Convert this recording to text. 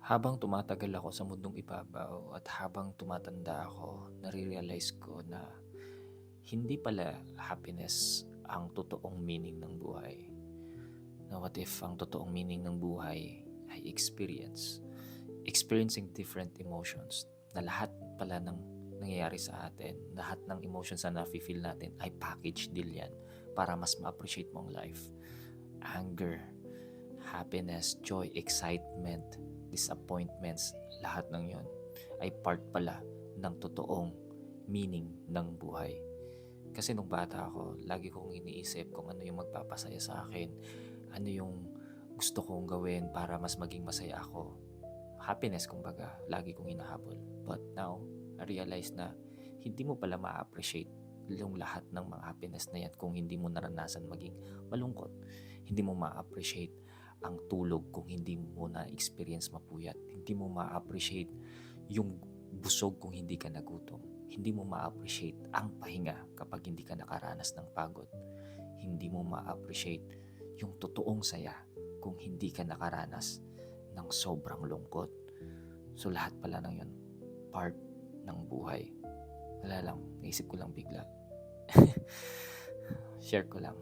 Habang tumatagal ako sa mundong ibabaw at habang tumatanda ako, nare-realize ko na hindi pala happiness ang totoong meaning ng buhay. Na what if ang totoong meaning ng buhay ay experience? Experiencing different emotions na lahat pala ng nangyayari sa atin, lahat ng emotions na nafe-feel natin ay package deal yan para mas ma-appreciate mong life. Anger, happiness, joy, excitement, disappointments, lahat ng yon ay part pala ng totoong meaning ng buhay. Kasi nung bata ako, lagi kong iniisip kung ano yung magpapasaya sa akin, ano yung gusto kong gawin para mas maging masaya ako. Happiness, kumbaga, lagi kong hinahabol. But now, I realize na hindi mo pala ma-appreciate yung lahat ng mga happiness na yan kung hindi mo naranasan maging malungkot. Hindi mo ma-appreciate ang tulog kung hindi mo na-experience mapuyat. Hindi mo ma-appreciate yung busog kung hindi ka nagutom. Hindi mo ma-appreciate ang pahinga kapag hindi ka nakaranas ng pagod. Hindi mo ma-appreciate yung totoong saya kung hindi ka nakaranas ng sobrang lungkot. So lahat pala ng yun, part ng buhay. Wala lang, naisip ko lang bigla. Share ko lang.